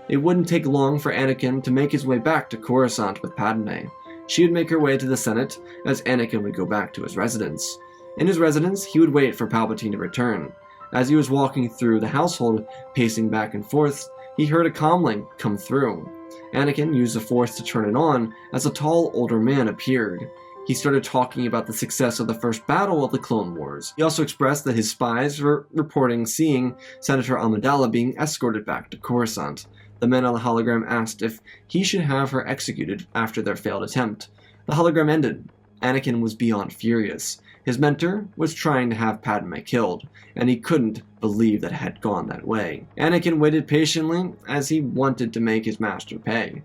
It wouldn't take long for Anakin to make his way back to Coruscant with Padme. She would make her way to the Senate, as Anakin would go back to his residence. In his residence, he would wait for Palpatine to return. As he was walking through the household, pacing back and forth, he heard a comlink come through. Anakin used the Force to turn it on as a tall, older man appeared. He started talking about the success of the first battle of the Clone Wars. He also expressed that his spies were reporting seeing Senator Amidala being escorted back to Coruscant. The man on the hologram asked if he should have her executed after their failed attempt. The hologram ended. Anakin was beyond furious. His mentor was trying to have Padme killed, and he couldn't believe that it had gone that way. Anakin waited patiently as he wanted to make his master pay.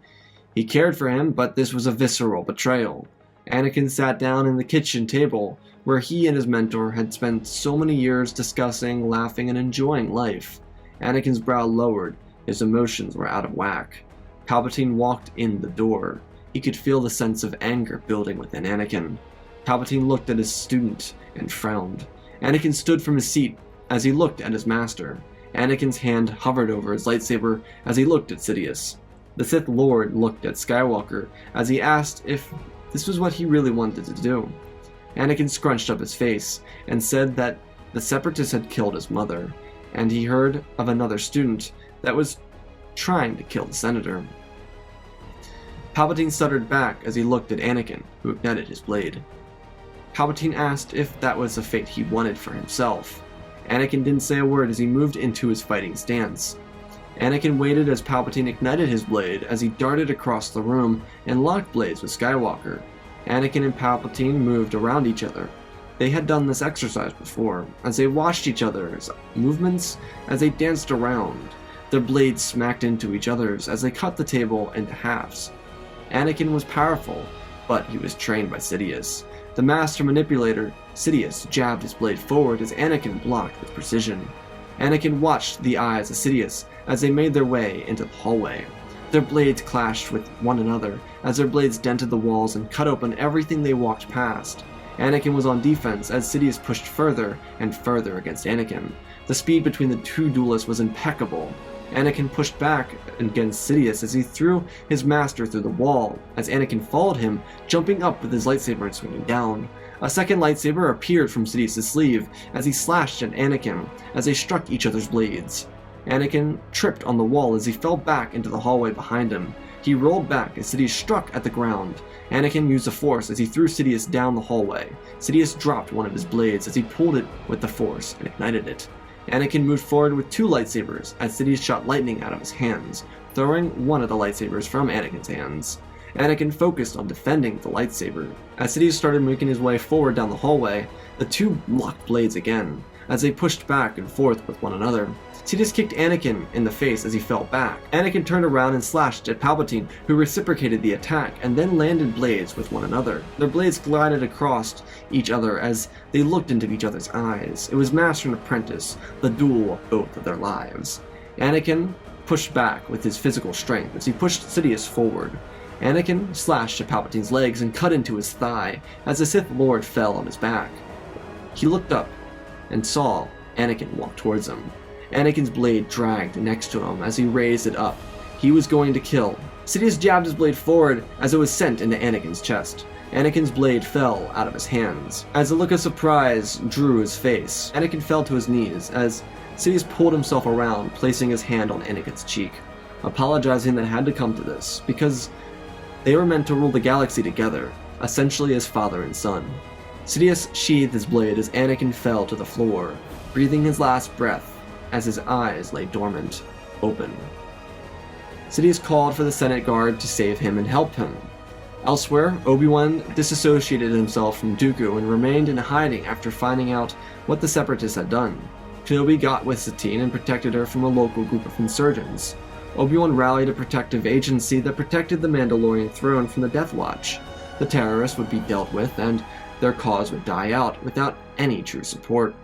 He cared for him, but this was a visceral betrayal. Anakin sat down in the kitchen table, where he and his mentor had spent so many years discussing, laughing, and enjoying life. Anakin's brow lowered. His emotions were out of whack. Palpatine walked in the door. He could feel the sense of anger building within Anakin. Palpatine looked at his student and frowned. Anakin stood from his seat as he looked at his master. Anakin's hand hovered over his lightsaber as he looked at Sidious. The Sith Lord looked at Skywalker as he asked if this was what he really wanted to do. Anakin scrunched up his face and said that the Separatists had killed his mother, and he heard of another student that was trying to kill the senator. Palpatine stuttered back as he looked at Anakin, who ignited his blade. Palpatine asked if that was the fate he wanted for himself. Anakin didn't say a word as he moved into his fighting stance. Anakin waited as Palpatine ignited his blade as he darted across the room and locked blades with Skywalker. Anakin and Palpatine moved around each other. They had done this exercise before, as they watched each other's movements as they danced around. Their blades smacked into each other's as they cut the table into halves. Anakin was powerful, but he was trained by Sidious. The master manipulator, Sidious, jabbed his blade forward as Anakin blocked with precision. Anakin watched the eyes of Sidious as they made their way into the hallway. Their blades clashed with one another as their blades dented the walls and cut open everything they walked past. Anakin was on defense as Sidious pushed further and further against Anakin. The speed between the two duelists was impeccable. Anakin pushed back against Sidious as he threw his master through the wall, as Anakin followed him, jumping up with his lightsaber and swinging down. A second lightsaber appeared from Sidious's sleeve as he slashed at Anakin as they struck each other's blades. Anakin tripped on the wall as he fell back into the hallway behind him. He rolled back as Sidious struck at the ground. Anakin used the Force as he threw Sidious down the hallway. Sidious dropped one of his blades as he pulled it with the Force and ignited it. Anakin moved forward with two lightsabers as Sidious shot lightning out of his hands, throwing one of the lightsabers from Anakin's hands. Anakin focused on defending the lightsaber. As Sidious started making his way forward down the hallway, the two locked blades again, as they pushed back and forth with one another. Sidious kicked Anakin in the face as he fell back. Anakin turned around and slashed at Palpatine, who reciprocated the attack and then landed blades with one another. Their blades glided across each other as they looked into each other's eyes. It was master and apprentice, the duel of both of their lives. Anakin pushed back with his physical strength as he pushed Sidious forward. Anakin slashed at Palpatine's legs and cut into his thigh as the Sith Lord fell on his back. He looked up and saw Anakin walk towards him. Anakin's blade dragged next to him as he raised it up. He was going to kill. Sidious jabbed his blade forward as it was sent into Anakin's chest. Anakin's blade fell out of his hands. As a look of surprise drew his face, Anakin fell to his knees as Sidious pulled himself around, placing his hand on Anakin's cheek, apologizing that it had to come to this, because they were meant to rule the galaxy together, essentially as father and son. Sidious sheathed his blade as Anakin fell to the floor, breathing his last breath as his eyes lay dormant, open. Sidious called for the Senate Guard to save him and help him. Elsewhere, Obi-Wan disassociated himself from Dooku and remained in hiding after finding out what the Separatists had done. Kenobi got with Satine and protected her from a local group of insurgents. Obi-Wan rallied a protective agency that protected the Mandalorian throne from the Death Watch. The terrorists would be dealt with, and their cause would die out without any true support.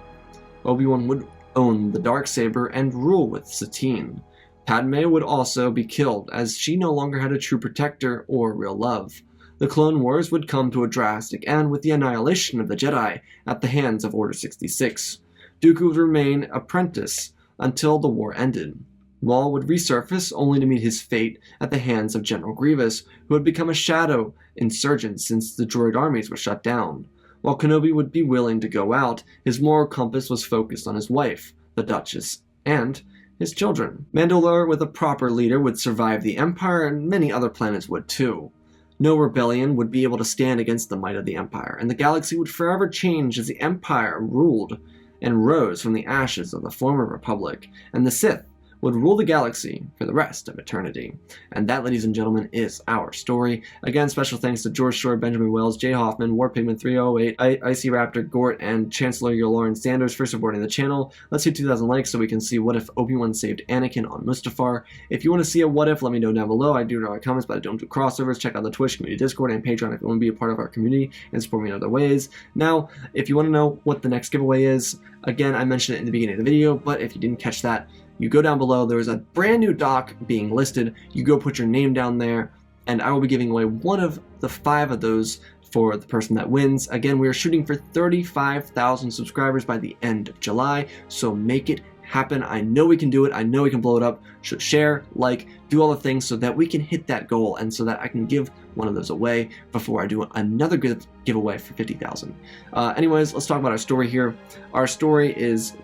Obi-Wan would own the Darksaber and rule with Satine. Padme would also be killed, as she no longer had a true protector or real love. The Clone Wars would come to a drastic end with the annihilation of the Jedi at the hands of Order 66. Dooku would remain apprentice until the war ended. Maul would resurface only to meet his fate at the hands of General Grievous, who had become a shadow insurgent since the droid armies were shut down. While Kenobi would be willing to go out, his moral compass was focused on his wife, the Duchess, and his children. Mandalore with a proper leader would survive the Empire, and many other planets would too. No rebellion would be able to stand against the might of the Empire, and the galaxy would forever change as the Empire ruled and rose from the ashes of the former Republic, and the Sith would rule the galaxy for the rest of eternity. And that, ladies and gentlemen, is our story. Again, special thanks to George Shore, Benjamin Wells, Jay Hoffman, Warpigman 308, Icy Raptor, Gort, and Chancellor Lauren Sanders for supporting the channel. Let's hit 2,000 likes so we can see what if Obi-Wan saved Anakin on Mustafar. If you want to see a what if, let me know down below. I do read comments, but I don't do crossovers. Check out the Twitch community, Discord, and Patreon if you want to be a part of our community and support me in other ways. Now, if you want to know what the next giveaway is, again, I mentioned it in the beginning of the video, but if you didn't catch that, you go down below, there is a brand new doc being listed, you go put your name down there, and I will be giving away one of the 5 of those for the person that wins. Again, we are shooting for 35,000 subscribers by the end of July, so make it happen. I know we can do it, I know we can blow it up. Share, like, do all the things so that we can hit that goal, and so that I can give one of those away before I do another good giveaway for 50,000. Anyways, let's talk about our story here. Our story is,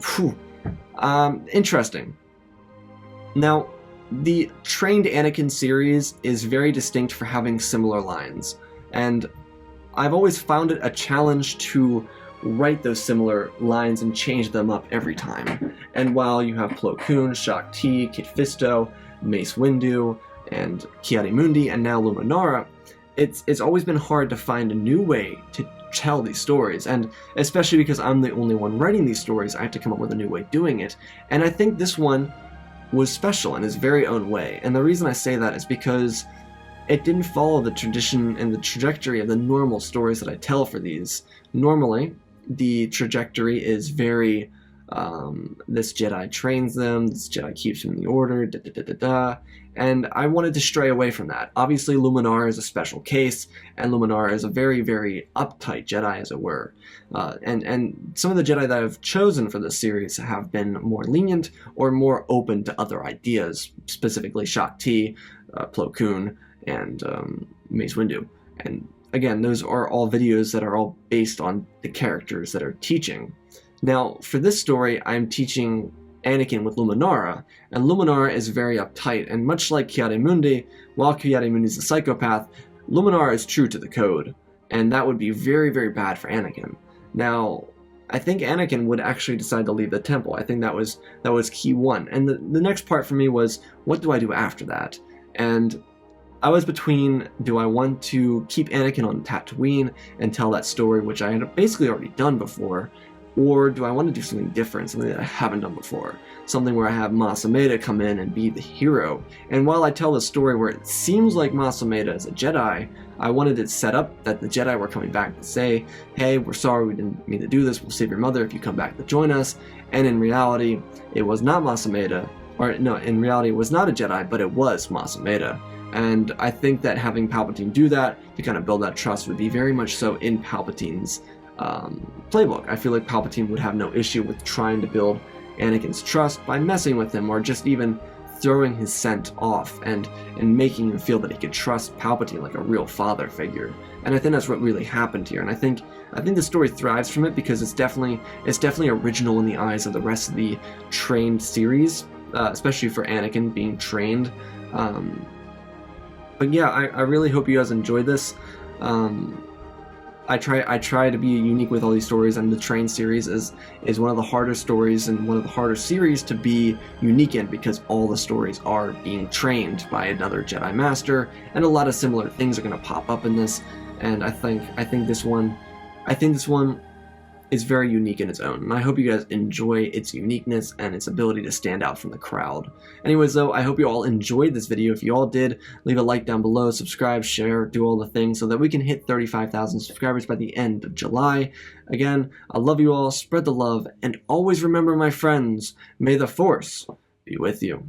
interesting. Now, the Trained Anakin series is very distinct for having similar lines, and I've always found it a challenge to write those similar lines and change them up every time. And while you have Plo Koon, Shaak Ti, Kit Fisto, Mace Windu, and Ki-Adi-Mundi, and now Luminara, it's always been hard to find a new way to tell these stories, and especially because I'm the only one writing these stories, I have to come up with a new way of doing it. And I think this one was special in its very own way, and the reason I say that is because it didn't follow the tradition and the trajectory of the normal stories that I tell for these. Normally, the trajectory is very, this Jedi trains them, this Jedi keeps them in the order, and I wanted to stray away from that. Obviously, Luminara is a special case, and Luminara is a very, very uptight Jedi, as it were. And some of the Jedi that I've chosen for this series have been more lenient or more open to other ideas, specifically Shaak Ti, Plo Koon, and Mace Windu. And again, those are all videos that are all based on the characters that are teaching. Now, for this story, I'm teaching Anakin with Luminara, and Luminara is very uptight, and much like Ki-Adi-Mundi, while Ki-Adi-Mundi is a psychopath, Luminara is true to the code, and that would be very, very bad for Anakin. Now, I think Anakin would actually decide to leave the temple. I think that was key one, and the next part for me was, what do I do after that? And I was between, do I want to keep Anakin on Tatooine and tell that story, which I had basically already done before, or do I want to do something different, something that I haven't done before? Something where I have Mas Amedda come in and be the hero. And while I tell the story where it seems like Mas Amedda is a Jedi, I wanted it set up that the Jedi were coming back to say, hey, we're sorry, we didn't mean to do this, we'll save your mother if you come back to join us. And in reality, it was not Mas Amedda, or no, in reality it was not a Jedi, but it was Mas Amedda. And I think that having Palpatine do that, to kind of build that trust, would be very much so in Palpatine's playbook. I feel like Palpatine would have no issue with trying to build Anakin's trust by messing with him, or just even throwing his scent off and making him feel that he could trust Palpatine like a real father figure. And I think that's what really happened here. And I think the story thrives from it because it's definitely original in the eyes of the rest of the trained series, especially for Anakin being trained. But yeah, I really hope you guys enjoyed this. I try to be unique with all these stories, and the Train series is one of the harder stories and one of the harder series to be unique in, because all the stories are being trained by another Jedi Master, and a lot of similar things are going to pop up in this. And I think this one is very unique in its own, and I hope you guys enjoy its uniqueness and its ability to stand out from the crowd. Anyways though, I hope you all enjoyed this video. If you all did, leave a like down below, subscribe, share, do all the things so that we can hit 35,000 subscribers by the end of July. Again, I love you all, spread the love, and always remember, my friends, may the Force be with you.